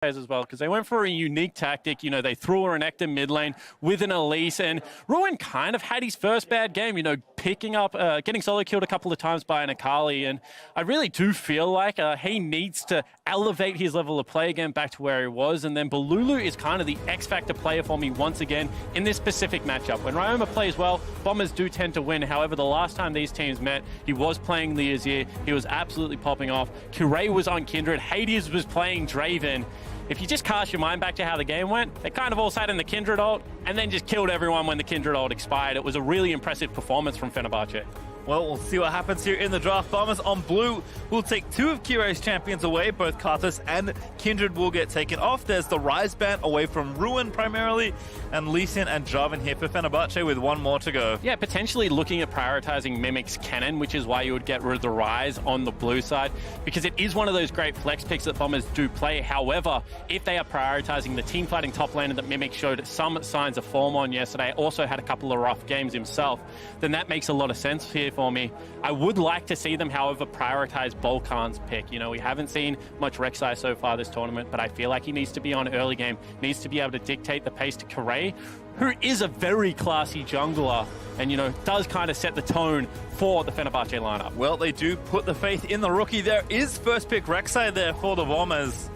as well, because they went for a unique tactic. You know, they threw a Renekton mid lane with an Elise, and Ruin kind of had his first bad game, you know, picking up, getting solo killed a couple of times by an Akali, and I really do feel like he needs to elevate his level of play again back to where he was, and then Bolulu is kind of the X-Factor player for me once again in this specific matchup. When Ryoma plays well, Bombers do tend to win. However, the last time these teams met, he was playing the Azir, he was absolutely popping off. Kirei was on Kindred, Hades was playing Draven. If you just cast your mind back to how the game went, they kind of all sat in the Kindred ult and then just killed everyone when the Kindred ult expired. It was a really impressive performance from Fenerbahce. Well, we'll see what happens here in the draft. Bombers on blue will take two of Kirei's champions away. Both Karthus and Kindred will get taken off. There's the Rise ban away from Ruin primarily, and Lee Sin and Jarvan here for Fenerbahce with one more to go. Yeah, potentially looking at prioritizing Mimic's Cannon, which is why you would get rid of the Rise on the blue side, because it is one of those great flex picks that Bombers do play. However, if they are prioritizing the team fighting top laner that Mimic showed some signs of form on yesterday, also had a couple of rough games himself, then that makes a lot of sense here for me. I would like to see them, however, prioritize Bolkan's pick. You know, we haven't seen much Rek'Sai so far this tournament, but I feel like he needs to be on early game, needs to be able to dictate the pace to Kirei, who is a very classy jungler and, you know, does kind of set the tone for the Fenerbahce lineup. Well, they do put the faith in the rookie. There is first pick Rek'Sai there for the Bombers.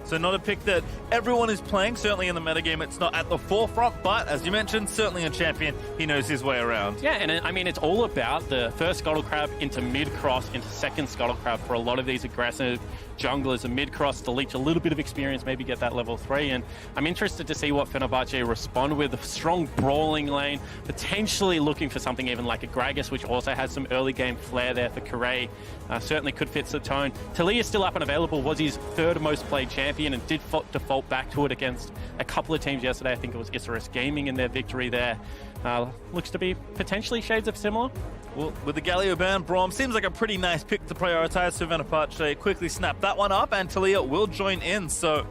So not a pick that everyone is playing. Certainly in the metagame, it's not at the forefront, but as you mentioned, certainly a champion. He knows his way around. Yeah, and I mean, it's all about the first Scuttle Crab into mid-cross into second Scuttle Crab for a lot of these aggressive junglers. A mid-cross to leech a little bit of experience, maybe get that level 3. And I'm interested to see what Fenerbahce respond with. A strong brawling lane, potentially looking for something even like a Gragas, which also has some early game flair there for Kirei. Certainly could fit the tone. Talia is still up and available, was his third most played champion, and did default back to it against a couple of teams yesterday. I think it was Isurus Gaming in their victory there. Looks to be potentially shades of similar. Well, with the Galio ban, Braum seems like a pretty nice pick to prioritize. So Fenerbahce quickly snap that one up, and Talia will join in. So,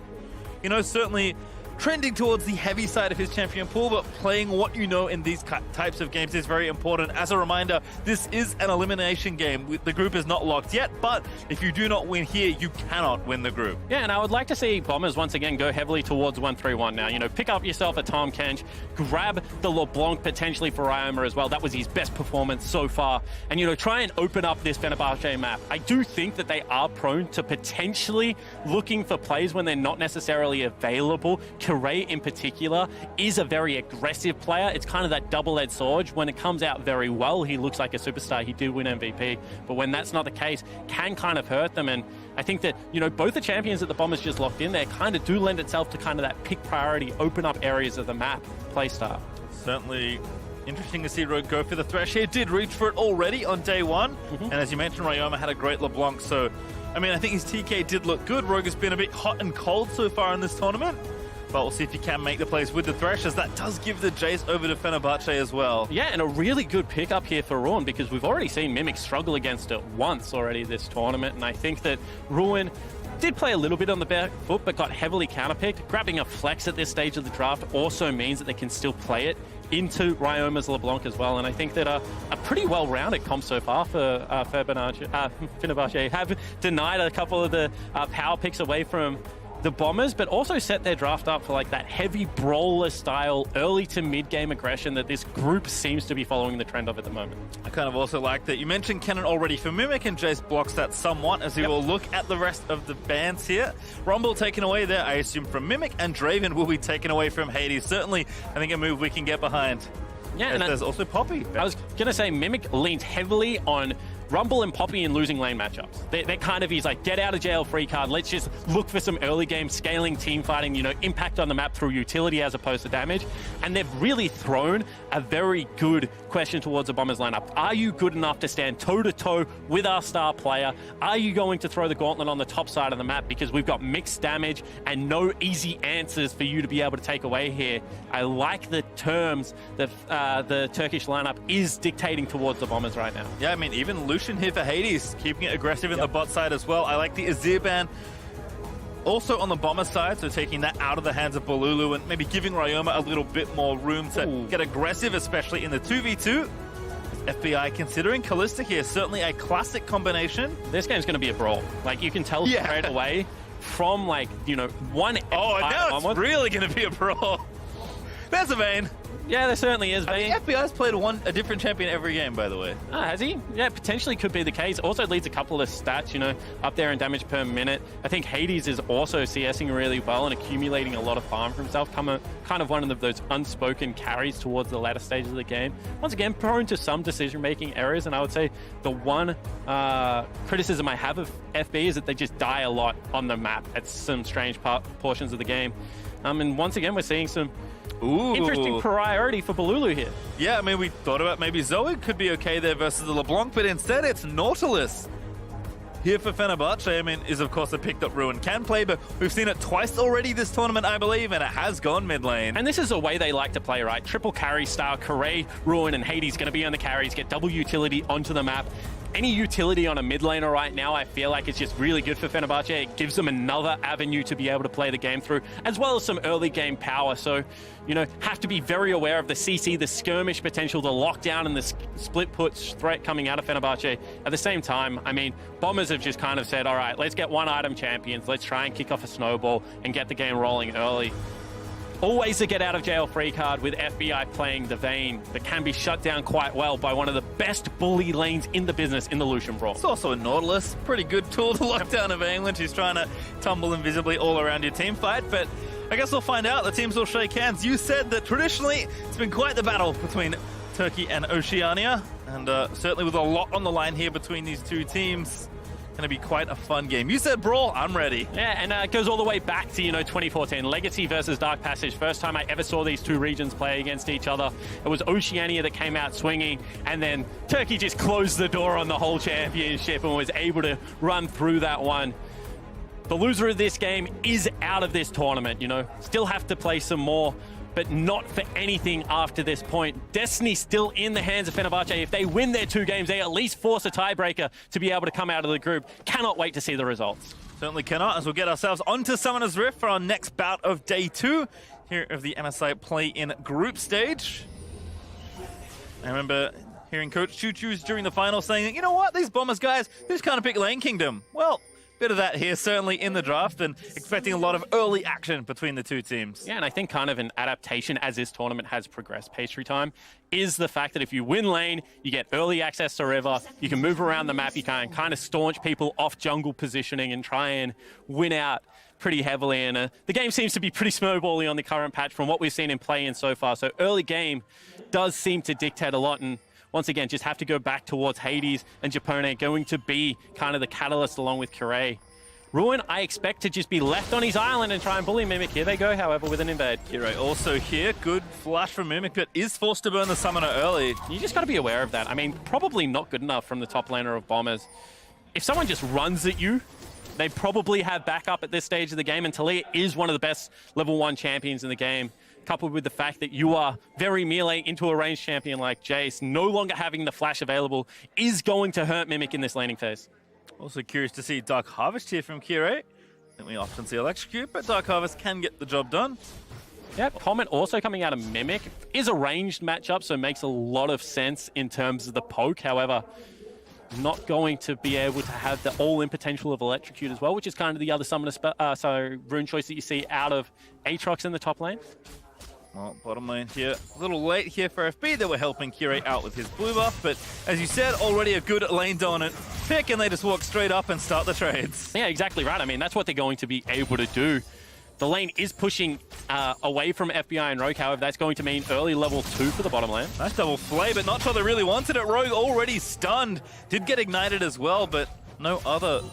you know, certainly trending towards the heavy side of his champion pool, but playing what you know in these types of games is very important. As a reminder, this is an elimination game. The group is not locked yet, but if you do not win here, you cannot win the group. Yeah, and I would like to see Bombers once again go heavily towards 1-3-1 now. You know, pick up yourself a Tahm Kench, grab the LeBlanc potentially for Ryoma as well. That was his best performance so far. And, you know, try and open up this Fenerbahce map. I do think that they are prone to potentially looking for plays when they're not necessarily available. Kirei in particular is a very aggressive player. It's kind of that double-edged sword. When it comes out very well, he looks like a superstar. He did win MVP, but when that's not the case, can kind of hurt them. And I think that, you know, both the champions that the Bombers just locked in there kind of do lend itself to kind of that pick priority, open up areas of the map playstyle. Certainly interesting to see Rogue go for the Thresh here. Did reach for it already on day one. And as you mentioned, Ryoma had a great LeBlanc. So, I mean, I think his TK did look good. Rogue has been a bit hot and cold so far in this tournament. But we'll see if he can make the plays with the Thresh, as that does give the Jace over to Fenerbahce as well. Yeah, and a really good pickup here for Ruin, because we've already seen Mimic struggle against it once already this tournament, and I think that Ruin did play a little bit on the back foot, but got heavily counterpicked. Grabbing a flex at this stage of the draft also means that they can still play it into Ryoma's LeBlanc as well, and I think that a pretty well-rounded comp so far for Fenerbahce. Have denied a couple of the power picks away from the Bombers, but also set their draft up for like that heavy brawler style early to mid game aggression that this group seems to be following the trend of at the moment. I kind of also like that you mentioned Cannon already for Mimic, and Jace blocks that somewhat as we will look at the rest of the bans here. Rumble taken away there, I assume, from Mimic, and Draven will be taken away from Hades. Certainly, I think a move we can get behind. Yeah, and there's also Poppy. I was going to say Mimic leans heavily on Rumble and Poppy in losing lane matchups. They're kind of, he's like, get out of jail free card. Let's just look for some early game scaling team fighting, you know, impact on the map through utility as opposed to damage. And they've really thrown a very good question towards the Bombers lineup. Are you good enough to stand toe-to-toe with our star player? Are you going to throw the gauntlet on the top side of the map? Because we've got mixed damage and no easy answers for you to be able to take away here. I like the terms that the Turkish lineup is dictating towards the Bombers right now. Yeah, I mean, even Lucian here for Hades, keeping it aggressive in the bot side as well. I like the Azir ban. Also on the Bomber side, so taking that out of the hands of Bolulu and maybe giving Ryoma a little bit more room to get aggressive, especially in the 2v2. FBI considering Kalista here, certainly a classic combination. This game's going to be a brawl. Like, you can tell straight away from like, you know, one. Oh, and now it's really going to be a brawl. There's a Vayne. Yeah, there certainly is. I think FBI's played a different champion every game, by the way. Ah, has he? Yeah, potentially could be the case. Also leads a couple of stats, you know, up there in damage per minute. I think Hades is also CSing really well and accumulating a lot of farm for himself. Kind of one of those unspoken carries towards the latter stages of the game. Once again, prone to some decision-making errors, and I would say the one criticism I have of FB is that they just die a lot on the map at some strange portions of the game. And once again, we're seeing some interesting priority for Balulu here. Yeah, I mean, we thought about maybe Zoe could be okay there versus the LeBlanc, but instead it's Nautilus. Here for Fenerbahce, I mean, is of course a pick that Ruin can play, but we've seen it twice already this tournament, I believe, and it has gone mid lane. And this is a way they like to play, right? Triple carry style, Corray, Ruin, and Hades going to be on the carries, get double utility onto the map. Any utility on a mid laner right now, I feel like it's just really good for Fenerbahce. It gives them another avenue to be able to play the game through, as well as some early game power. So, you know, have to be very aware of the CC, the skirmish potential, the lockdown, and the split push threat coming out of Fenerbahce. At the same time, I mean, Bombers have just kind of said, all right, let's get one item champions. Let's try and kick off a snowball and get the game rolling early. Always a get out of jail free card with FBI playing the Vayne that can be shut down quite well by one of the best bully lanes in the business in the Lucian Brawl. It's also a Nautilus, pretty good tool to lock down of England who's trying to tumble invisibly all around your team fight, but I guess we'll find out. The teams will shake hands. You said that traditionally it's been quite the battle between Turkey and Oceania, and certainly with a lot on the line here between these two teams. Going to be quite a fun game. You said brawl, I'm ready. Yeah, and it goes all the way back to, you know, 2014. Legacy versus Dark Passage. First time I ever saw these two regions play against each other. It was Oceania that came out swinging, and then Turkey just closed the door on the whole championship and was able to run through that one. The loser of this game is out of this tournament, you know. Still have to play some more, but not for anything after this point. Destiny still in the hands of Fenerbahce. If they win their two games, they at least force a tiebreaker to be able to come out of the group. Cannot wait to see the results. Certainly cannot, as we'll get ourselves onto Summoner's Rift for our next bout of day 2 here of the MSI play-in group stage. I remember hearing Coach Choo Choo's during the final saying, you know what, these Bombers guys, they just kind of pick Lane Kingdom. Well, bit of that here, certainly in the draft, and expecting a lot of early action between the two teams. Yeah, and I think kind of an adaptation as this tournament has progressed, Pastry Time, is the fact that if you win lane, you get early access to river, you can move around the map, you can kind of staunch people off jungle positioning and try and win out pretty heavily. And the game seems to be pretty snowbally on the current patch from what we've seen in play-in so far. So early game does seem to dictate a lot, and once again, just have to go back towards Hades and Japone going to be kind of the catalyst along with Corray. Ruin, I expect to just be left on his island and try and bully Mimic. Here they go, however, with an invade. Kirei also here. Good flash from Mimic, but is forced to burn the summoner early. You just got to be aware of that. I mean, probably not good enough from the top laner of Bombers. If someone just runs at you, they probably have backup at this stage of the game, and Talia is one of the best level 1 champions in the game. Coupled with the fact that you are very melee into a ranged champion like Jace, no longer having the flash available is going to hurt Mimic in this laning phase. Also curious to see Dark Harvest here from Kirei. I think we often see Electrocute, but Dark Harvest can get the job done. Yeah, Comment also coming out of Mimic. Is a ranged matchup, so it makes a lot of sense in terms of the poke. However, not going to be able to have the all-in potential of Electrocute as well, which is kind of the other summoner rune choice that you see out of Aatrox in the top lane. Well, bottom lane here, a little late here for FB. They were helping Kirei out with his blue buff, but as you said, already a good lane dominant pick, and they just walk straight up and start the trades. Yeah, exactly right. I mean, that's what they're going to be able to do. The lane is pushing away from FBI and Rogue, however, that's going to mean early level 2 for the bottom lane. Nice double flay, but not sure they really wanted it. Rogue already stunned. Did get ignited as well, but no other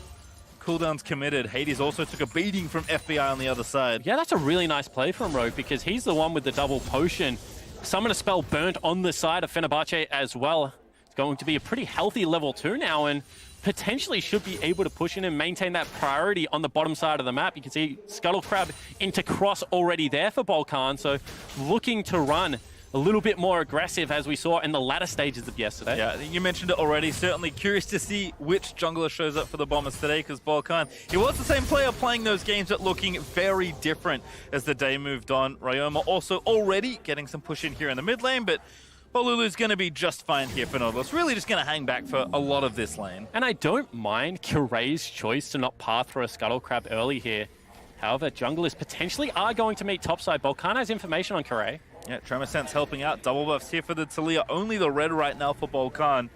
cooldowns committed. Hades also took a beating from FBI on the other side. Yeah, that's a really nice play from Rogue because he's the one with the double potion. Summon a spell burnt on the side of Fenerbahce as well. It's going to be a pretty healthy level 2 now, and potentially should be able to push in and maintain that priority on the bottom side of the map. You can see Scuttle Crab into cross already there for Volkan, so looking to run a little bit more aggressive as we saw in the latter stages of yesterday. Yeah, you mentioned it already. Certainly curious to see which jungler shows up for the Bombers today, because Volkan, he was the same player playing those games, but looking very different as the day moved on. Ryoma also already getting some push in here in the mid lane, but Bolulu's going to be just fine here for Nautilus. Really just going to hang back for a lot of this lane. And I don't mind Kiray's choice to not path for a Scuttle Crab early here. However, junglers potentially are going to meet topside. Volcan has information on Kiray. Yeah, Tremor Sense helping out. Double buffs here for the Taliyah. Only the red right now for Volcan.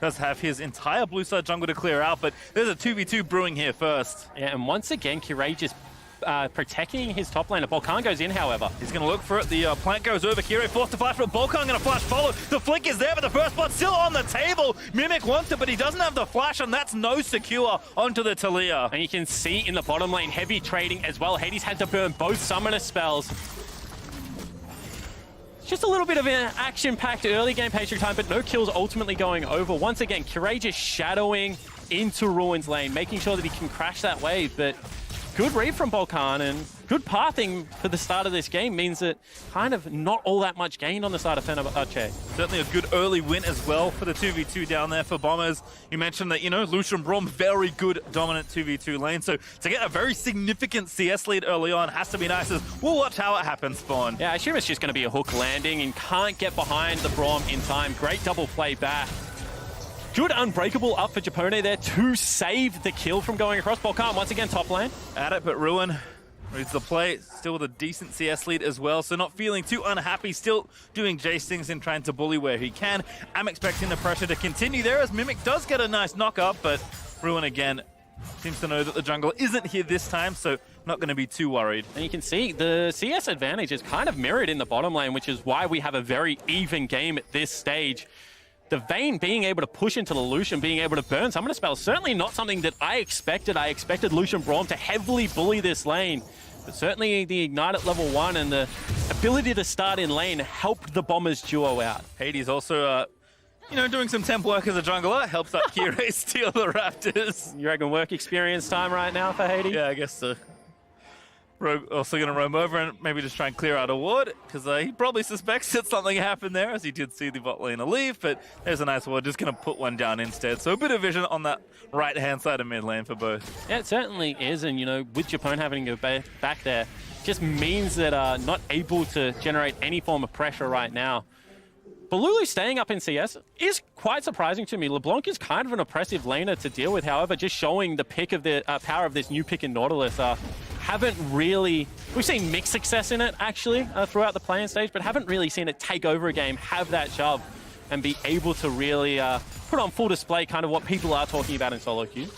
Does have his entire blue side jungle to clear out, but there's a 2v2 brewing here first. Yeah, and once again, Kiray just protecting his top laner. Volcan goes in, however. He's going to look for it. The plant goes over. Kiray forced to flash, but Volcan going to flash follow. The flick is there, but the first blood still on the table. Mimic wants it, but he doesn't have the flash, and that's no secure onto the Taliyah. And you can see in the bottom lane, heavy trading as well. Hades had to burn both summoner spells. Just a little bit of an action-packed early game pastry time, but no kills ultimately going over. Once again, Kiray just shadowing into Ruin's lane, making sure that he can crash that wave, but good read from Volcan and good pathing for the start of this game means that kind of not all that much gained on the side of Fenerbahce. Certainly a good early win as well for the 2v2 down there for Bombers. You mentioned that, you know, Lucian Braum, very good dominant 2v2 lane. So to get a very significant CS lead early on has to be nice. We'll watch how it happens, Spawn. Yeah, I assume it's just going to be a hook landing and can't get behind the Braum in time. Great double play back. Good unbreakable up for Japone there to save the kill from going across. Volcan once again top lane. At it, but Ruin reads the play. Still with a decent CS lead as well, so not feeling too unhappy. Still doing Jace things and trying to bully where he can. I'm expecting the pressure to continue there as Mimic does get a nice knock up, but Ruin again seems to know that the jungle isn't here this time, so not going to be too worried. And you can see the CS advantage is kind of mirrored in the bottom lane, which is why we have a very even game at this stage. The Vayne being able to push into the Lucian, being able to burn summoner spells, certainly not something that I expected. I expected Lucian Braum to heavily bully this lane. But certainly the Ignite at level 1 and the ability to start in lane helped the Bombers duo out. Hades also, you know, doing some temp work as a jungler. Helps out Kiray steal the Raptors. You reckon work experience time right now for Hades? Yeah, I guess so. Rogue also going to roam over and maybe just try and clear out a ward, because he probably suspects that something happened there, as he did see the bot laner leave, but there's a nice ward, just going to put one down instead. So a bit of vision on that right-hand side of mid lane for both. Yeah, it certainly is, and you know, with Japone having to go back there, just means that not able to generate any form of pressure right now. Bolulu staying up in CS is quite surprising to me. LeBlanc is kind of an oppressive laner to deal with, however, just showing the pick of the power of this new pick in Nautilus. Haven't really, we've seen mixed success in it actually throughout the playing stage, but haven't really seen it take over a game, have that shove, and be able to really put on full display kind of what people are talking about in solo queue.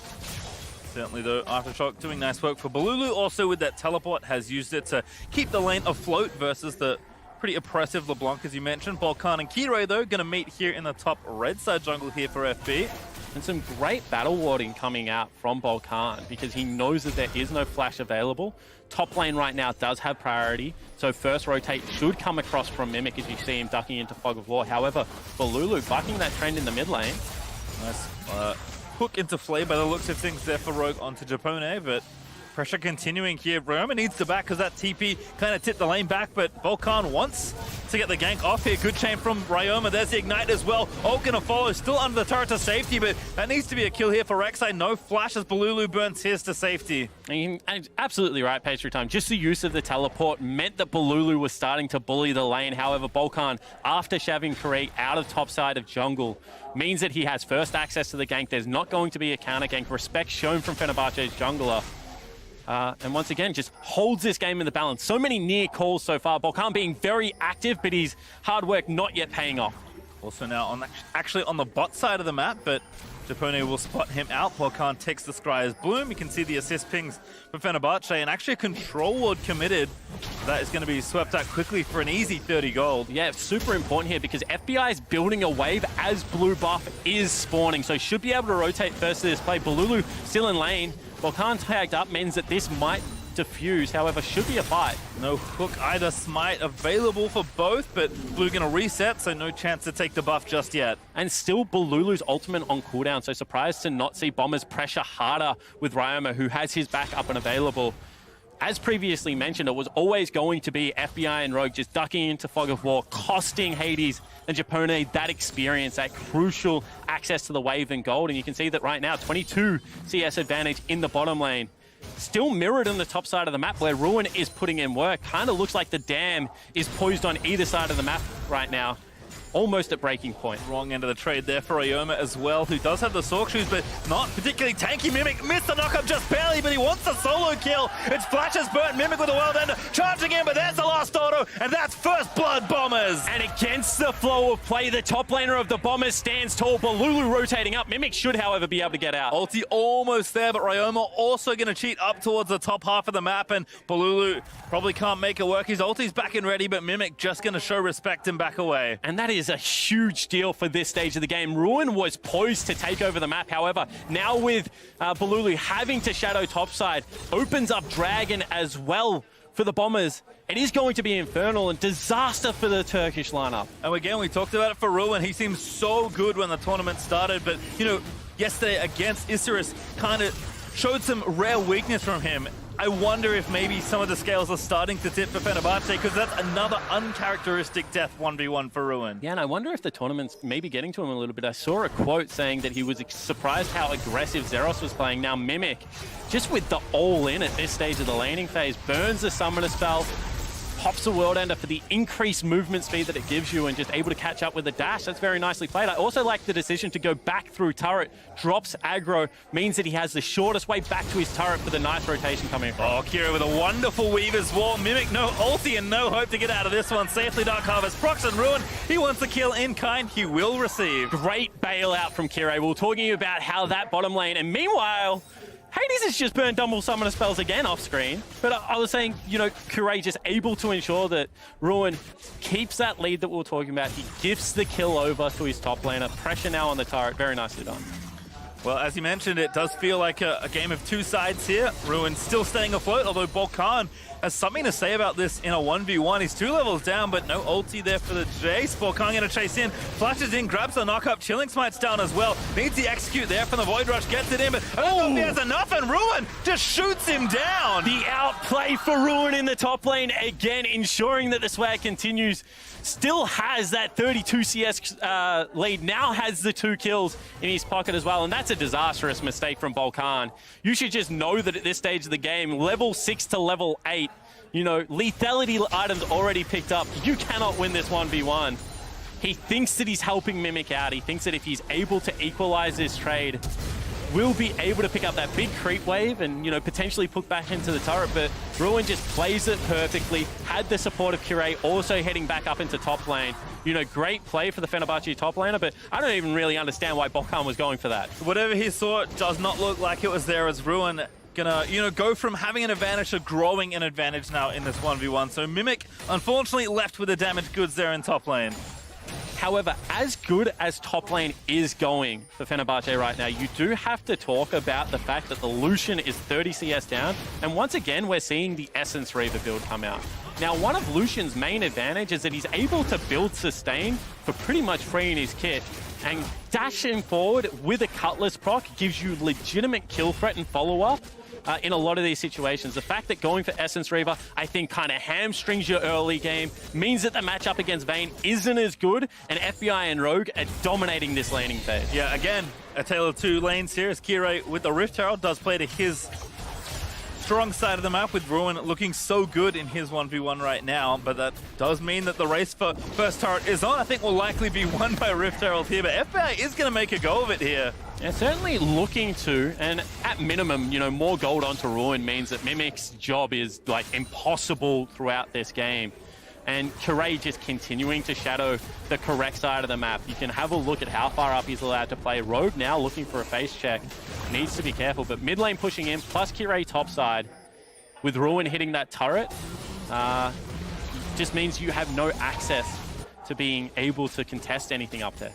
Certainly though, Aftershock doing nice work for Bolulu. Also with that teleport, has used it to keep the lane afloat versus the pretty oppressive LeBlanc, as you mentioned. Volcan and Kiray though, going to meet here in the top red side jungle here for FB. And some great battle warding coming out from Volcan because he knows that there is no flash available. Top lane right now does have priority, so first rotate should come across from Mimic as you see him ducking into Fog of War. However, Bolulu bucking that trend in the mid lane. Nice hook into Flay by the looks of things there for Rogue onto Japone, but pressure continuing here. Ryoma needs to back because that TP kind of tipped the lane back, but Volcan wants to get the gank off here. Good chain from Ryoma. There's the Ignite as well. Ult gonna follow, still under the turret to safety, but that needs to be a kill here for Rek'Sai. No flash as Bolulu burns his to safety. And absolutely right, Pastry Time. Just the use of the teleport meant that Bolulu was starting to bully the lane. However, Volcan, after shoving Kiray out of top side of jungle, means that he has first access to the gank. There's not going to be a counter gank. Respect shown from Fenerbahce's jungler. And once again, just holds this game in the balance. So many near calls so far. Volcan being very active, but his hard work not yet paying off. Also now actually on the bot side of the map, but Japone will spot him out. Volcan takes the Scryer's Bloom. You can see the assist pings for Fenerbahce, and actually a control ward committed. That is going to be swept out quickly for an easy 30 gold. Yeah, super important here because FBI is building a wave as blue buff is spawning, so should be able to rotate first to this play. Bolulu still in lane. Volcan tagged up means that this might diffuse, however, should be a fight. No hook either, smite available for both, but Blue gonna reset, so no chance to take the buff just yet. And still Bolulu's ultimate on cooldown, so surprised to not see Bombers pressure harder with Ryoma, who has his back up and available. As previously mentioned, it was always going to be FBI and Rogue just ducking into Fog of War, costing Hades and Japone that experience, that crucial access to the wave and gold. And you can see that right now, 22 CS advantage in the bottom lane. Still mirrored on the top side of the map where Ruin is putting in work. Kind of looks like the dam is poised on either side of the map right now. almost at breaking point. Wrong end of the trade there for Ryoma as well, who does have the Sork Shoes, but not particularly tanky. Mimic missed the knockup just barely, but he wants the solo kill. It's Flash's burnt Mimic with a world ender, charging in, but there's the last auto, and that's first blood, Bombers. And against the flow of play, the top laner of the Bombers stands tall. Balulu rotating up. Mimic should, however, be able to get out. Ulti almost there, but Ryoma also going to cheat up towards the top half of the map, and Balulu probably can't make it work. His ulti's back and ready, but Mimic just going to show respect and back away. And that is a huge deal for this stage of the game. Ruin was poised to take over the map. However, now with Balulu having to shadow topside, opens up Dragon as well for the Bombers. It is going to be infernal and disaster for the Turkish lineup. And again, we talked about it for Ruin. He seemed so good when the tournament started, but, you know, yesterday against Isiris kind of showed some rare weakness from him. I wonder if maybe some of the scales are starting to tip for Fenerbahce, because that's another uncharacteristic death 1v1 for Ruin. Yeah, and I wonder if the tournament's maybe getting to him a little bit. I saw a quote saying that he was surprised how aggressive Zeros was playing. Now Mimic, just with the all-in at this stage of the laning phase, burns the summoner spell, pops a world ender for the increased movement speed that it gives you, and just able to catch up with the dash. That's very nicely played. I also like the decision to go back through turret, drops aggro, means that he has the shortest way back to his turret for the nice rotation coming across. Oh, Kira with a wonderful Weaver's Wall. Mimic, no ulti and no hope to get out of this one. Safely Dark Harvest, procs and Ruin. He wants the kill in kind. He will receive. Great bailout from Kira. We were talking about how that bottom lane, and meanwhile, Hades has just burned double summoner spells again off screen. But I was saying, you know, Kure just able to ensure that Ruin keeps that lead that we were talking about. He gifts the kill over to his top laner. Pressure now on the turret. Very nicely done. Well, as you mentioned, it does feel like a game of two sides here. Ruin still staying afloat, although Balkan has something to say about this in a 1v1. He's 2 levels down, but no ulti there for the Jace. Balkan going to chase in, flashes in, grabs the knockup. Chilling Smite's down as well. Needs the execute there from the Void Rush, gets it in, but I don't know if he has enough, and Ruin just shoots him down. The outplay for Ruin in the top lane, again, ensuring that the swag continues. Still has that 32 CS lead, now has the 2 kills in his pocket as well, and that's a disastrous mistake from Balkan. You should just know that at this stage of the game, level 6 to level 8, you know, lethality items already picked up. You cannot win this 1v1. He thinks that he's helping Mimic out. He thinks that if he's able to equalize this trade, will be able to pick up that big creep wave and, you know, potentially put back into the turret, but Ruin just plays it perfectly. Had the support of Kure also heading back up into top lane. You know, great play for the Fenerbahce top laner, but I don't even really understand why Balkan was going for that. Whatever he saw does not look like it was there, as Ruin gonna, you know, go from having an advantage to growing an advantage now in this 1v1. So Mimic, unfortunately, left with the damaged goods there in top lane. However, as good as top lane is going for Fenerbahce right now, you do have to talk about the fact that the Lucian is 30 CS down, and once again, we're seeing the Essence Reaver build come out. Now, one of Lucian's main advantage is that he's able to build sustain for pretty much free in his kit, and dashing forward with a Cutlass proc gives you legitimate kill threat and follow-up. In a lot of these situations. The fact that going for Essence Reaver, I think, kind of hamstrings your early game, means that the matchup against Vayne isn't as good, and FBI and Rogue are dominating this laning phase. Yeah, again, a tale of 2 lanes here, as Kire with the Rift Herald does play to his strong side of the map, with Ruin looking so good in his 1v1 right now, but that does mean that the race for first turret is on. I think will likely be won by Rift Herald here, but FBI is going to make a go of it here. Yeah, certainly looking to, and at minimum, you know, more gold onto Ruin means that Mimic's job is, like, impossible throughout this game. And Kure just continuing to shadow the correct side of the map. You can have a look at how far up he's allowed to play. Rogue now looking for a face check. Needs to be careful, but mid lane pushing in, plus Kure topside. With Ruin hitting that turret, just means you have no access to being able to contest anything up there.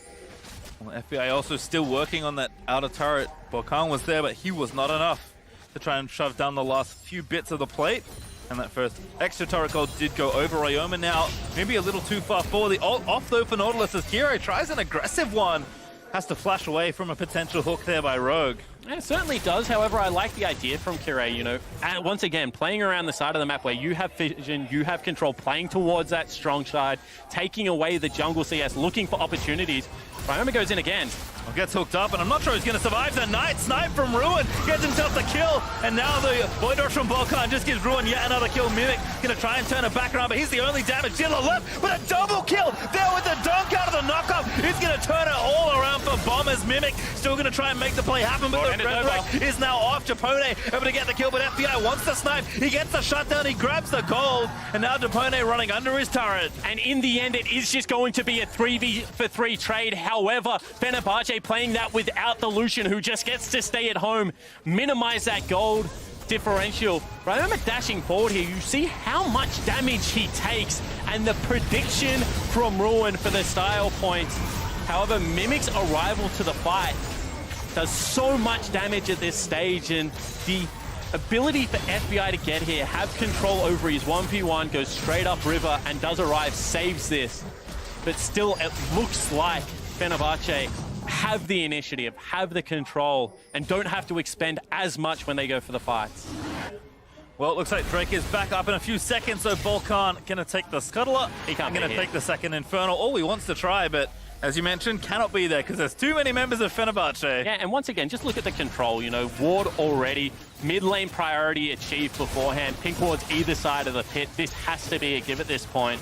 Well, FBI also still working on that outer turret. Balkan was there, but he was not enough to try and shove down the last few bits of the plate. And that first extra turret gold did go over Ryoma now. Maybe a little too far forward. The ult off though for Nautilus as Kire tries an aggressive one. Has to flash away from a potential hook there by Rogue. Yeah, it certainly does. However, I like the idea from Kirei, you know, and once again, playing around the side of the map where you have vision, you have control, playing towards that strong side, taking away the jungle CS, looking for opportunities. Ryoma goes in again. Well, gets hooked up, and I'm not sure he's going to survive the night. Snipe from Ruin gets himself the kill, and now the Void Rush from Volkan just gives Ruin yet another kill. Mimic going to try and turn it back around, but he's the only damage dealer left. But a double kill there with the dunk out of the knockoff. He's going to turn it all around for Bombers. Mimic still going to try and make the play happen, but the Resurrect is now off. Japone able to get the kill, but FBI wants the snipe. He gets the shutdown, he grabs the gold, and now Japone running under his turret. And in the end, it is just going to be a 3v3 trade. However, Fenerbahce playing that without the Lucian, who just gets to stay at home, minimize that gold differential. Ryoma dashing forward here, you see how much damage he takes, and the prediction from Ruin for the style points. However, Mimic's arrival to the fight does so much damage at this stage, and the ability for FBI to get here, have control over his 1v1, goes straight up river and does arrive, saves this. But still, it looks like Fenerbahce have the initiative, have the control, and don't have to expend as much when they go for the fights. Well, it looks like Drake is back up in a few seconds, so Volkan gonna take the Scuttler. He can't gonna take the second Infernal. All he wants to try, but as you mentioned, cannot be there because there's too many members of Fenerbahce. Yeah, and once again, just look at the control, you know, ward already, mid lane priority achieved beforehand, pink wards either side of the pit. This has to be a give at this point.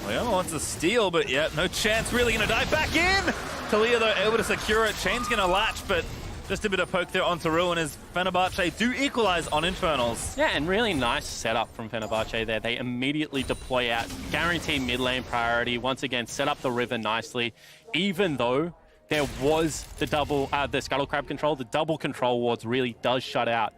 Ryoma wants to steal, but yeah, no chance. Really gonna dive back in. Talia, though, able to secure it. Chain's gonna latch, but just a bit of poke there onto Ruin as Fenerbahce do equalize on Infernals. Yeah, and really nice setup from Fenerbahce there. They immediately deploy out, guarantee mid lane priority. Once again, set up the river nicely. Even though there was the the Scuttle Crab control, the double control wards really does shut out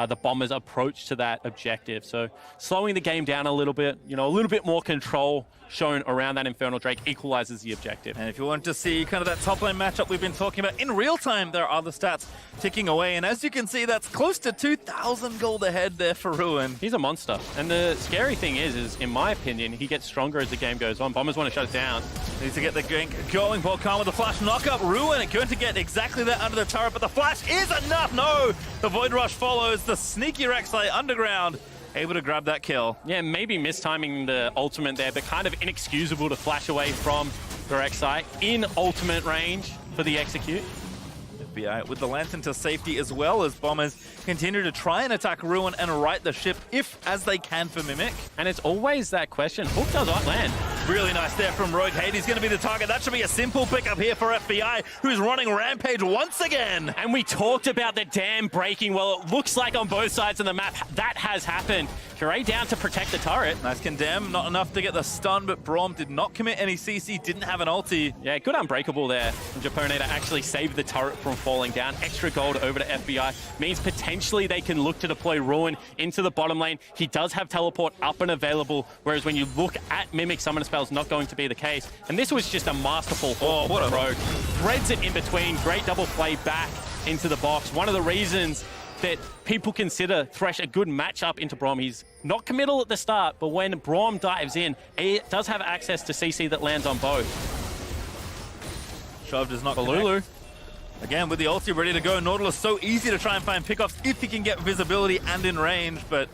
the Bombers' approach to that objective. So slowing the game down a little bit, you know, a little bit more control shown around that Infernal Drake equalizes the objective. And if you want to see kind of that top lane matchup we've been talking about, in real time there are other stats ticking away, and as you can see, that's close to 2,000 gold ahead there for Ruin. He's a monster, and the scary thing is in my opinion, he gets stronger as the game goes on. Bombers want to shut it down. Needs to get the gank going. Volkan with the flash knock-up. Ruin going to get exactly that under the turret, but the flash is enough. No! The Void Rush follows. The sneaky Rek'Sai underground, able to grab that kill. Yeah, maybe mistiming the ultimate there, but kind of inexcusable to flash away from the Rek'Sai in ultimate range for the execute. FBI with the Lantern to safety, as well as Bombers continue to try and attack Ruin and right the ship as they can for Mimic. And it's always that question, Hook does not land. Really nice there from Rogue. Hades going to be the target. That should be a simple pickup here for FBI, who's running Rampage once again. And we talked about the dam breaking. Well, it looks like on both sides of the map, that has happened. Kirei down to protect the turret. Nice condemn, not enough to get the stun, but Braum did not commit any CC, didn't have an ulti. Yeah, good unbreakable there from Japone to actually save the turret from falling down. Extra gold over to FBI means potentially they can look to deploy Ruin into the bottom lane. He does have teleport up and available, whereas when you look at Mimic Summon Spell's not going to be the case. And this was just a masterful what a Rogue. Threads it in between, great double play back into the box. One of the reasons that people consider Thresh a good matchup into Braum. He's not committal at the start, but when Braum dives in, he does have access to CC that lands on both. Shove does not Lulu. Again, with the ulti ready to go, Nautilus so easy to try and find pickoffs if he can get visibility and in range, but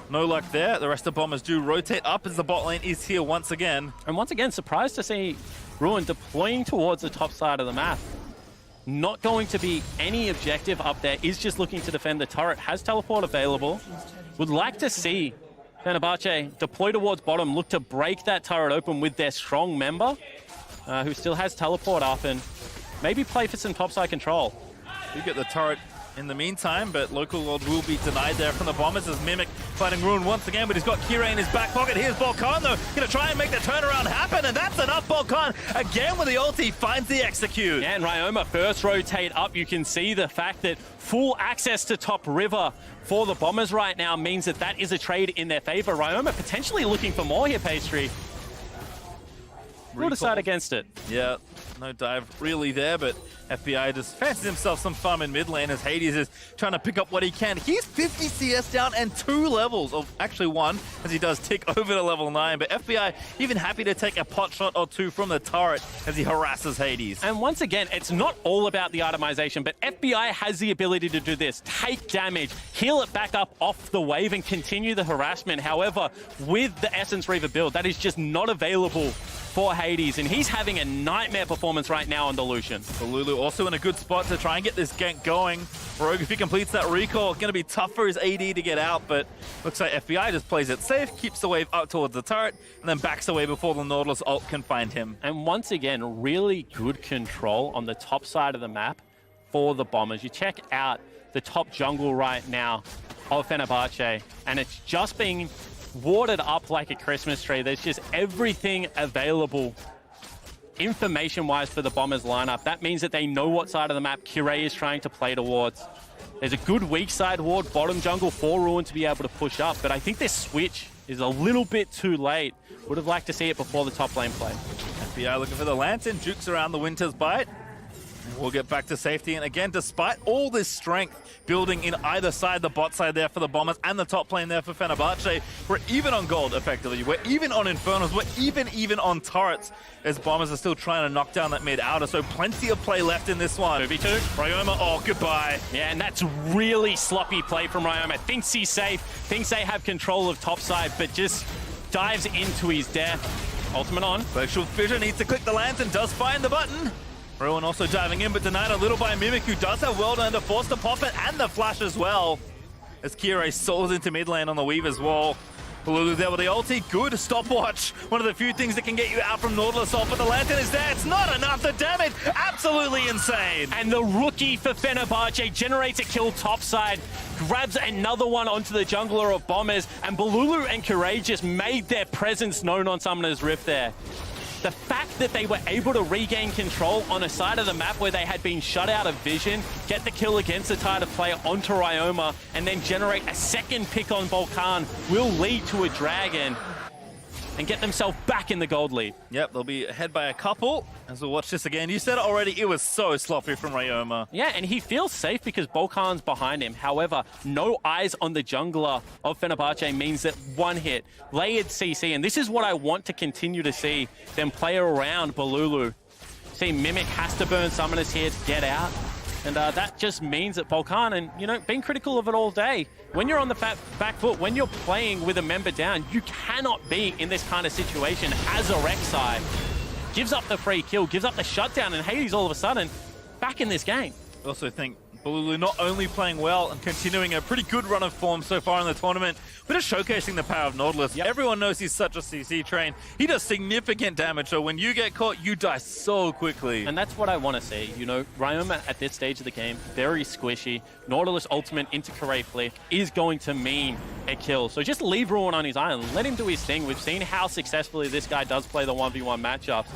no luck there. The rest of Bombers do rotate up as the bot lane is here once again. And once again, surprised to see Ruin deploying towards the top side of the map. Not going to be any objective up there, is just looking to defend the turret, has teleport available. Would like to see Fenerbahce deploy towards bottom, look to break that turret open with their strong member, who still has teleport up, and maybe play for some topside control. You get the turret in the meantime, but local world will be denied there from the Bombers as Mimic fighting Ruin once again, but he's got Kirei in his back pocket. Here's Volkan though, gonna try and make the turnaround happen, and that's enough. Volkan again with the ulti finds the execute. Yeah, and Ryoma first rotate up. You can see the fact that full access to top river for the Bombers right now means that that is a trade in their favor. Ryoma potentially looking for more here, Pastry. We'll decide against it. Yeah, No dive really there, but FBI just fancies himself some farm in mid lane as Hades is trying to pick up what he can. He's 50 CS down and 2 levels, or actually 1, as he does tick over to level 9. But FBI even happy to take a pot shot or 2 from the turret as he harasses Hades. And once again, it's not all about the itemization, but FBI has the ability to do this. Take damage, heal it back up off the wave, and continue the harassment. However, with the Essence Reaver build, that is just not available for Hades, and he's having a nightmare performance right now on the Lucian. Lulu also in a good spot to try and get this gank going. Rogue, if he completes that recall, going to be tough for his AD to get out, but looks like FBI just plays it safe, keeps the wave up towards the turret, and then backs away before the Nautilus ult can find him. And once again, really good control on the top side of the map for the Bombers. You check out the top jungle right now of Fenerbahce, and it's just being watered up like a Christmas tree. There's just everything available information-wise for the Bombers lineup. That means that they know what side of the map Kirei is trying to play towards. There's a good weak side ward, bottom jungle for Ruin to be able to push up, but I think this switch is a little bit too late. Would have liked to see it before the top lane play. FBI looking for the Lantern, jukes around the Winter's Bite. We'll get back to safety, and again, despite all this strength building in either side, the bot side there for the Bombers and the top lane there for Fenerbahce, we're even on gold, effectively. We're even on Infernals. We're even on turrets, as Bombers are still trying to knock down that mid-outer, so plenty of play left in this one. 2v2. Ryoma, oh, goodbye. Yeah, and that's really sloppy play from Ryoma. Thinks he's safe, thinks they have control of top side, but just dives into his death. Ultimate on. Glacial Fissure needs to click the Lantern, does find the button. Rowan also diving in, but denied a little by Mimic, who does have World Ender, forced to pop it, and the flash as well. As Kirei soars into mid lane on the Weaver's wall. Lulu there with the ulti, good stopwatch. One of the few things that can get you out from Nautilus off, but the Lantern is there. It's not enough, the damage, absolutely insane. And the rookie for Fenerbahce generates a kill topside, grabs another one onto the jungler of Bombers, and Balulu and Kirei just made their presence known on Summoner's Rift there. The fact that they were able to regain control on a side of the map where they had been shut out of vision, get the kill against the tired player onto Ryoma, and then generate a second pick on Volcan will lead to a dragon and get themselves back in the gold lead. Yep, they'll be ahead by a couple as we'll watch this again. You said it already, it was so sloppy from Ryoma. Yeah, and he feels safe because Volcan's behind him. However, no eyes on the jungler of Fenerbahce means that one hit, layered CC, and this is what I want to continue to see them play around Balulu. See, Mimic has to burn Summoners here to get out. And that just means that Volcan, and you know, being critical of it all day, when you're on the back foot, when you're playing with a member down, you cannot be in this kind of situation as a Rek'Sai. Gives up the free kill, gives up the shutdown, and Hades all of a sudden back in this game. I also think Balulu not only playing well and continuing a pretty good run of form so far in the tournament, but just showcasing the power of Nautilus. Yep. Everyone knows he's such a CC train. He does significant damage, so when you get caught, you die so quickly. And that's what I want to see. You know, Ryoma at this stage of the game, very squishy. Nautilus ultimate into Kirei flick is going to mean a kill. So just leave Ruin on his island. Let him do his thing. We've seen how successfully this guy does play the 1v1 matchups.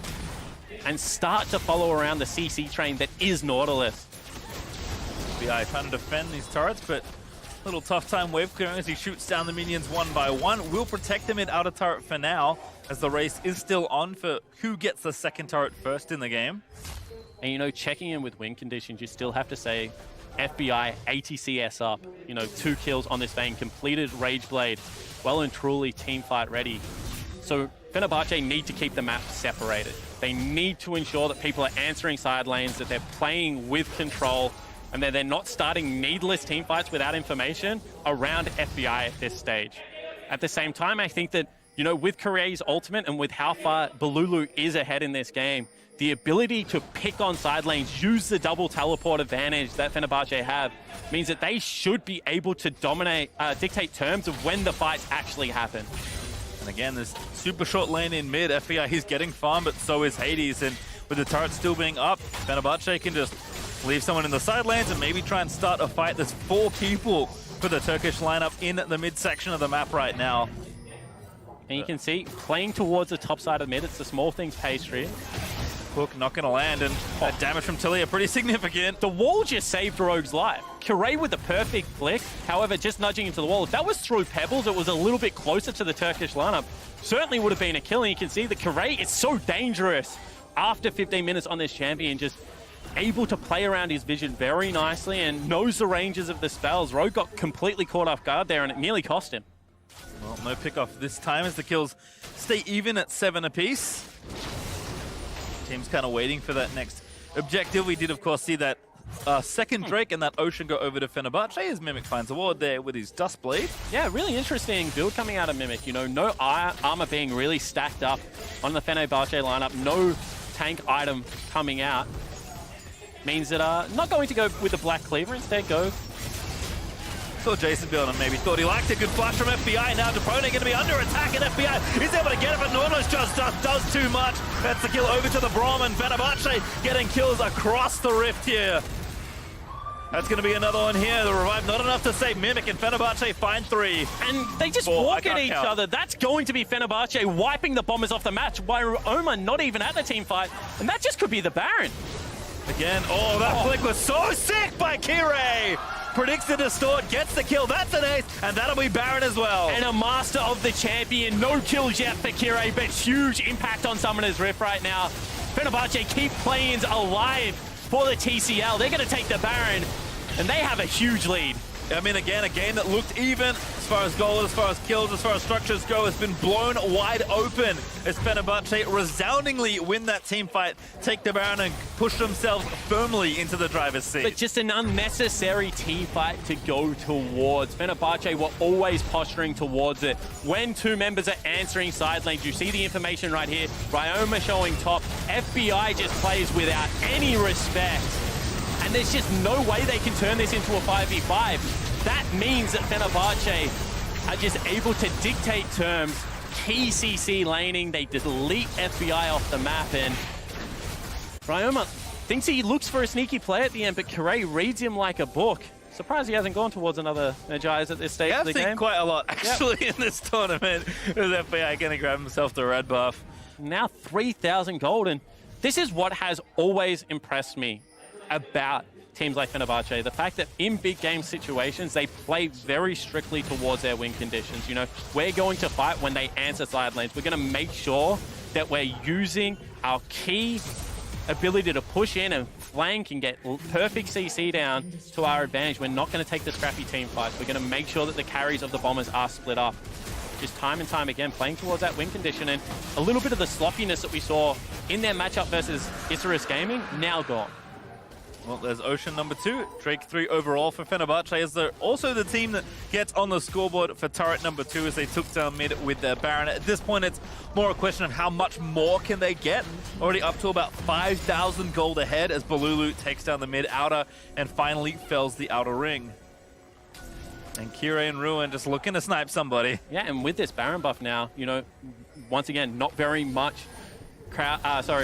And start to follow around the CC train that is Nautilus. FBI trying to defend these turrets, but a little tough time wave clearing as he shoots down the minions one by one. Will protect them in outer turret for now, as the race is still on for who gets the second turret first in the game. And you know, checking in with win conditions, you still have to say FBI 80 CS up. You know, 2 kills on this vein, completed Rageblade, well and truly team fight ready. So Fenerbahce need to keep the map separated. They need to ensure that people are answering side lanes, that they're playing with control, and that they're not starting needless team fights without information around FBI at this stage. At the same time, I think that, you know, with Kirei's ultimate and with how far Balulu is ahead in this game, the ability to pick on side lanes, use the double teleport advantage that Fenerbahce have, means that they should be able to dominate, dictate terms of when the fights actually happen. And again, this super short lane in mid, FBI, he's getting farm, but so is Hades. And with the turret still being up, Fenerbahce can just leave someone in the side lanes and maybe try and start a fight. There's 4 people for the Turkish lineup in the midsection of the map right now. And you can see, playing towards the top side of mid, it's the small things pastry. Hook not going to land, and that damage from Tilly are pretty significant. The wall just saved Rogue's life. Kirei with the perfect flick, however, just nudging into the wall. If that was through pebbles, it was a little bit closer to the Turkish lineup. Certainly would have been a kill, and you can see that Kirei is so dangerous after 15 minutes on this champion, just able to play around his vision very nicely and knows the ranges of the spells. Rogue got completely caught off guard there, and it nearly cost him. Well, no pick-off this time as the kills stay even at 7 apiece. Team's kind of waiting for that next objective. We did, of course, see that second Drake and that Ocean go over to Fenerbahce as Mimic finds a ward there with his Dustblade. Yeah, really interesting build coming out of Mimic. You know, no armor being really stacked up on the Fenerbahce lineup. No tank item coming out. Means that not going to go with the Black Cleaver, instead go. Saw Jason build and maybe thought he liked a good flash from FBI. Now Deprone going to be under attack, and FBI is able to get it, but Nautilus just does too much. That's the kill over to the Braum, and Fenerbahce getting kills across the rift here. That's going to be another one here. The revive not enough to save Mimic, and Fenerbahce find 3. And they just walk at each other. That's going to be Fenerbahce wiping the Bombers off the match. Oma not even at the team fight, and that just could be the Baron. Again, that flick was so sick by Kirei. Predicts the distort, gets the kill. That's an ace, and that'll be Baron as well. And a master of the champion. No kills yet for Kirei, but huge impact on Summoner's Rift right now. Fenerbahce keep playing alive for the TCL. They're going to take the Baron, and they have a huge lead. I mean, again, a game that looked even as far as goals, as far as kills, as far as structures go, has been blown wide open as Fenerbahce resoundingly win that team fight, take the Baron and push themselves firmly into the driver's seat. But just an unnecessary team fight to go towards. Fenerbahce were always posturing towards it. When two members are answering side lanes, you see the information right here. Ryoma showing top. FBI just plays without any respect. And there's just no way they can turn this into a 5v5. That means that Fenerbahce are just able to dictate terms. Key CC laning, they delete FBI off the map, and Ryoma thinks he looks for a sneaky play at the end, but Kirei reads him like a book. Surprised he hasn't gone towards another Energize at this stage of the game. I've seen quite a lot, actually, in this tournament. With FBI going to grab himself the red buff. Now 3,000 gold, and this is what has always impressed me about teams like Fenerbahce. The fact that in big game situations, they play very strictly towards their win conditions. You know, we're going to fight when they answer side lanes. We're going to make sure that we're using our key ability to push in and flank and get perfect CC down to our advantage. We're not going to take the scrappy team fights. We're going to make sure that the carries of the Bombers are split up. Just time and time again, playing towards that win condition, and a little bit of the sloppiness that we saw in their matchup versus Isurus Gaming, now gone. Well, there's Ocean number 2, Drake 3 overall for Fenerbahce, as they're also the team that gets on the scoreboard for turret number 2 as they took down mid with their Baron. At this point, it's more a question of how much more can they get. Already up to about 5,000 gold ahead as Balulu takes down the mid outer and finally fells the outer ring. And Kirei and Ruin just looking to snipe somebody. Yeah, and with this Baron buff now, you know, once again, not very much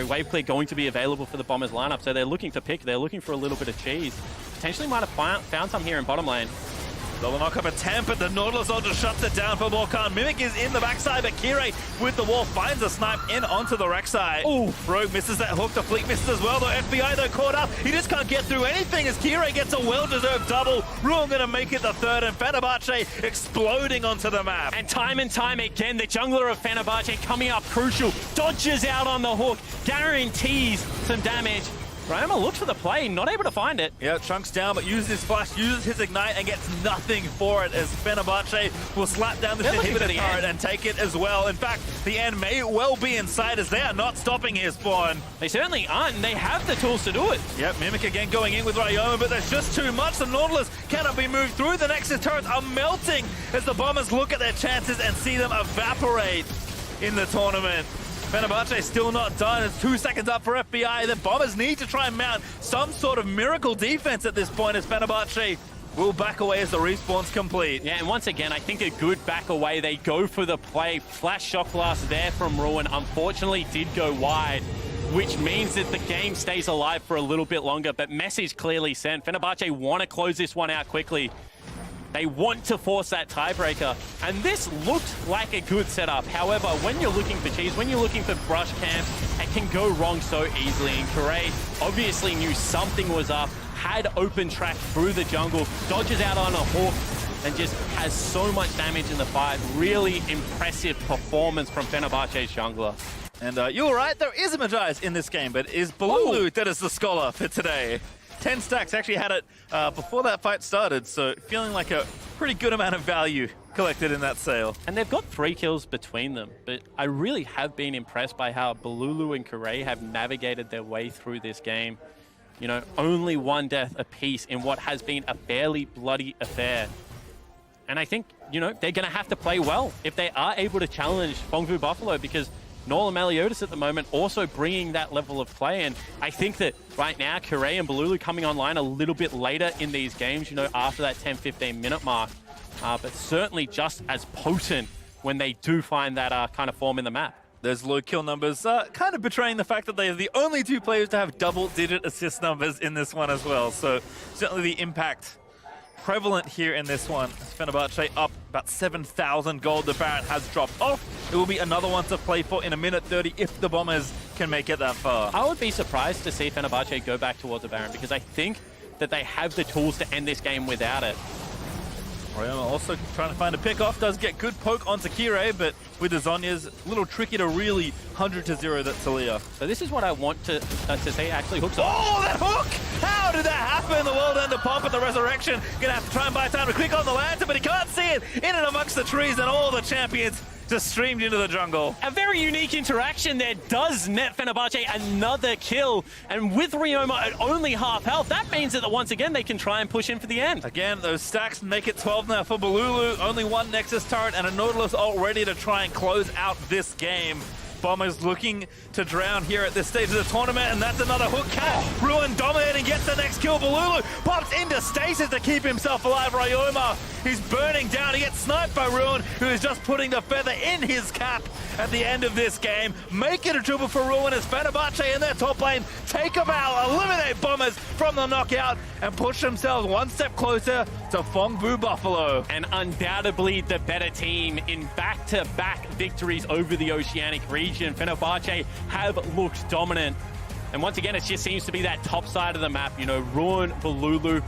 wave clear going to be available for the Bombers lineup, so they're looking to pick, they're looking for a little bit of cheese. Potentially might have found some here in bottom lane. Double knock up attempt, but the Nautilus Ultra shuts it down for Morkan. Mimic is in the backside, but Kirei with the wall finds a snipe in onto the Rex side. Ooh. Rogue misses that hook, the Fleet misses as well, though FBI though caught up. He just can't get through anything as Kirei gets a well-deserved double. Ruin gonna make it the third, and Fenerbahce exploding onto the map. And time again, the jungler of Fenerbahce coming up crucial, dodges out on the hook, guarantees some damage. Ryoma looks for the play, not able to find it. Yeah, Chunks down, but uses his flash, uses his ignite, and gets nothing for it as Fenerbahce will slap down this inhibitor turret and take it as well. In fact, the end may well be in sight as they are not stopping his spawn. They certainly aren't, and they have the tools to do it. Yep, Mimic again going in with Ryoma, but there's just too much. The Nautilus cannot be moved through. The Nexus turrets are melting as the Bombers look at their chances and see them evaporate in the tournament. Fenerbahce still not done. It's 2 seconds up for FBI. The Bombers need to try and mount some sort of miracle defense at this point as Fenerbahce will back away as the respawn's complete. Yeah, and once again, I think a good back away. They go for the play. Flash Shock Blast there from Ruin. Unfortunately, did go wide, which means that the game stays alive for a little bit longer, but message clearly sent. Fenerbahce want to close this one out quickly. They want to force that tiebreaker, and this looked like a good setup. However, when you're looking for cheese, when you're looking for brush camps, it can go wrong so easily. And Kirei obviously knew something was up, had open track through the jungle, dodges out on a hook, and just has so much damage in the fight. Really impressive performance from Fenerbahce's jungler. And you're right, there is a Magi's in this game, but it is Balulu that is the scholar for today. 10 stacks, actually had it before that fight started, so feeling like a pretty good amount of value collected in that sale. And they've got 3 kills between them, but I really have been impressed by how Balulu and Kure have navigated their way through this game. You know, only 1 death apiece in what has been a fairly bloody affair. And I think, you know, they're going to have to play well if they are able to challenge Fongfu Buffalo, because Nolan Meliodas at the moment also bringing that level of play. And I think that right now, Kure and Balulu coming online a little bit later in these games, you know, after that 10-15 minute mark. But certainly just as potent when they do find that kind of form in the map. There's low kill numbers, kind of betraying the fact that they are the only 2 players to have double-digit assist numbers in this one as well. So certainly the impact prevalent here in this one. Fenerbahce up about 7,000 gold. The Baron has dropped off. It will be another one to play for in a minute 30 if the Bombers can make it that far. I would be surprised to see Fenerbahce go back towards the Baron, because I think that they have the tools to end this game without it. Royama also trying to find a pick off, does get good poke onto Kirei, but with the Zhonya's, a little tricky to really 100-0 that Talia. So this is what I want to see actually hooks off. Oh, that hook! How did that happen? The world end to pop at the resurrection. Gonna have to try and buy time to click on the lantern, but he can't see it. In and amongst the trees, and all the champions just streamed into the jungle. A very unique interaction there does net Fenerbahce another kill. And with Ryoma at only half health, that means that once again they can try and push in for the end. Again, those stacks make it 12 now for Balulu. Only 1 Nexus turret and a Nautilus ult ready to try and close out this game. Bombers looking to drown here at this stage of the tournament, and that's another hook catch. Ruin dominating, gets the next kill. Balulu pops into stasis to keep himself alive. Ryoma, he's burning down. He gets sniped by Ruin, who is just putting the feather in his cap at the end of this game. Make it a triple for Ruin as Fenerbahce in their top lane take a bow, eliminate Bombers from the knockout, and push themselves 1 step closer to Fongfu Buffalo. And undoubtedly the better team in back-to-back victories over the Oceanic region. Fenerbahce have looked dominant. And once again, it just seems to be that top side of the map. You know, Ruin, Balulu,